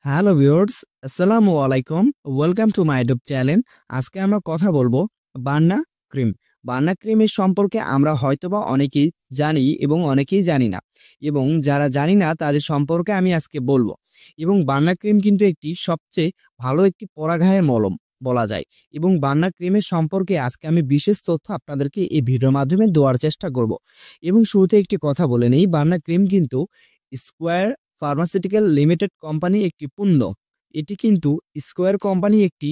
Hello viewers, আসসালামু আলাইকুম। Welcome to my YouTube channel. আজকে আমরা কথা বলবো বান্না ক্রিম। বান্না ক্রিমের সম্পর্কে আমরা হয়তোবা অনেকেই জানি এবং অনেকেই জানি না, এবং যারা জানি না তাদের সম্পর্কে আমি আজকে বলবো। এবং বান্না ক্রিম কিন্তু একটি সবচেয়ে ভালো একটি পরাগায়ের মলম বলা যায়। এবং বান্না ক্রিমের সম্পর্কে আজকে আমি বিশেষ তথ্য আপনাদেরকে এই ভিডিওর মাধ্যমে দেওয়ার চেষ্টা করব। এবং শুরুতে একটি কথা বলে নেই, বান্না ক্রিম কিন্তু স্কোয়ার ফার্মাসিউটিক্যাল লিমিটেড কোম্পানি একটি পণ্য। এটি কিন্তু স্কোয়ার কোম্পানি একটি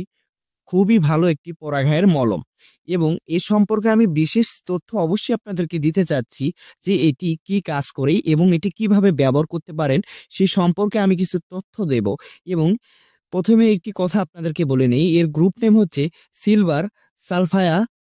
খুবই ভালো একটি পরাগায়ের মলম, এবং এ সম্পর্কে আমি বিশেষ তথ্য অবশ্যই আপনাদেরকে দিতে চাচ্ছি যে এটি কি কাজ করে এবং এটি কিভাবে ব্যবহার করতে পারেন সেই সম্পর্কে আমি কিছু তথ্য দেব। এবং প্রথমে একটি কথা আপনাদেরকে বলে নেই, এর গ্রুপ নেম হচ্ছে সিলভার সালফায়া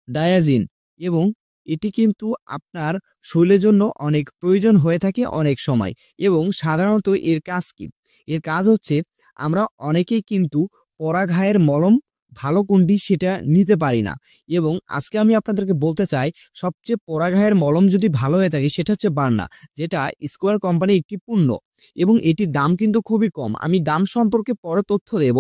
ডায়াজিন, এবং এটি কিন্তু আপনার শরীরের জন্য অনেক প্রয়োজন হয়ে থাকে অনেক সময়। এবং সাধারণত এর কাজ কি? এর কাজ হচ্ছে, আমরা অনেকেই কিন্তু পরাঘায়ের মলম ভালো কোনটি সেটা নিতে পারি না। এবং আজকে আমি আপনাদেরকে বলতে চাই, সবচেয়ে পরাঘায়ের মলম যদি ভালো হয়ে থাকে সেটা হচ্ছে বান্না, যেটা স্কোয়ার কোম্পানির একটি পণ্য, এবং এটির দাম কিন্তু খুবই কম। আমি দাম সম্পর্কে পরে তথ্য দেব।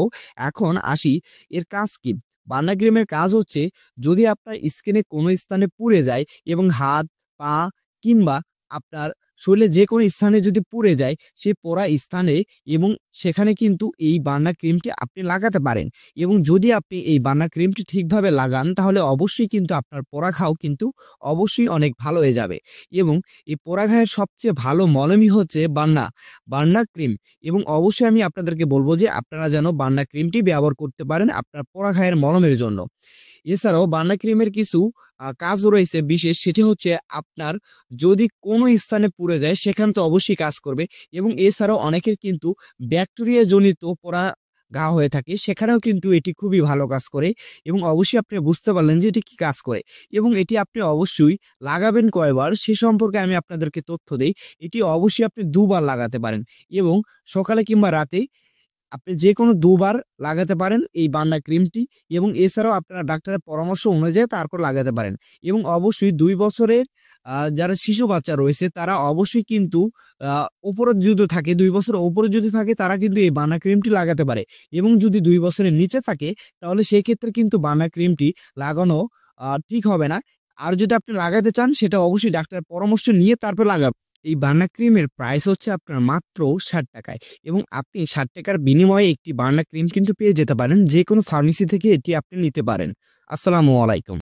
এখন আসি এর কাজ কি। বান্না ক্রিমের কাজ হচ্ছে, যদি আপনার স্কিনে কোনো স্থানে পুড়ে যায় এবং হাত, পা কিংবা আপনার শরীরে যে কোনো স্থানে যদি পুড়ে যায়, সে পোড়া স্থানে এবং সেখানে কিন্তু এই বান্না ক্রিমটি আপনি লাগাতে পারেন। এবং যদি আপনি এই বান্না ক্রিমটি ঠিকভাবে লাগান, তাহলে অবশ্যই কিন্তু আপনার পোড়া ঘাও কিন্তু অবশ্যই অনেক ভালো হয়ে যাবে। এবং এই পোড়া ঘায়ের সবচেয়ে ভালো মলমই হচ্ছে বান্না বান্না ক্রিম। এবং অবশ্যই আমি আপনাদেরকে বলবো যে আপনারা যেন বান্না ক্রিমটি ব্যবহার করতে পারেন আপনার পোড়া ঘায়ের মলমের জন্য। এছাড়াও বান্না ক্রিমের কিছু কাজ রয়েছে বিশেষ, সেটি হচ্ছে আপনার যদি কোনো স্থানে পুড়ে যায় সেখানে তো অবশ্যই কাজ করবে। এবং এছাড়াও অনেকের কিন্তু ব্যাকটেরিয়া জনিত পোড়া ঘা হয়ে থাকে, সেখানেও কিন্তু এটি খুবই ভালো কাজ করে। এবং অবশ্যই আপনি বুঝতে পারলেন যে এটি কি কাজ করে, এবং এটি আপনি অবশ্যই লাগাবেন কয়বার সে সম্পর্কে আমি আপনাদেরকে তথ্য দেই। এটি অবশ্যই আপনি দুবার লাগাতে পারেন, এবং সকালে কিংবা রাতে আপনি যে কোনো দুবার লাগাতে পারেন এই বান্না ক্রিমটি। এবং এছাড়াও আপনারা ডাক্তারের পরামর্শ অনুযায়ী তারপর লাগাতে পারেন। এবং অবশ্যই 2 বছরের যারা শিশু বাচ্চা রয়েছে তারা অবশ্যই কিন্তু উপরে যদি থাকে, 2 বছরের উপরে যদি থাকে, তারা কিন্তু এই বান্না ক্রিমটি লাগাতে পারে। এবং যদি 2 বছরের নিচে থাকে, তাহলে সেই ক্ষেত্রে কিন্তু বান্না ক্রিমটি লাগানো ঠিক হবে না। আর যদি আপনি লাগাতে চান, সেটা অবশ্যই ডাক্তারের পরামর্শ নিয়ে তারপর লাগাবেন। এই বান্না ক্রিমের প্রাইস হচ্ছে আপনার মাত্র 60 টাকায়, এবং আপনি 60 টাকার বিনিময়ে একটি বান্না ক্রিম কিন্তু পেয়ে যেতে পারেন। যে কোনো ফার্মেসি থেকে এটি আপনি নিতে পারেন। আসসালামু আলাইকুম।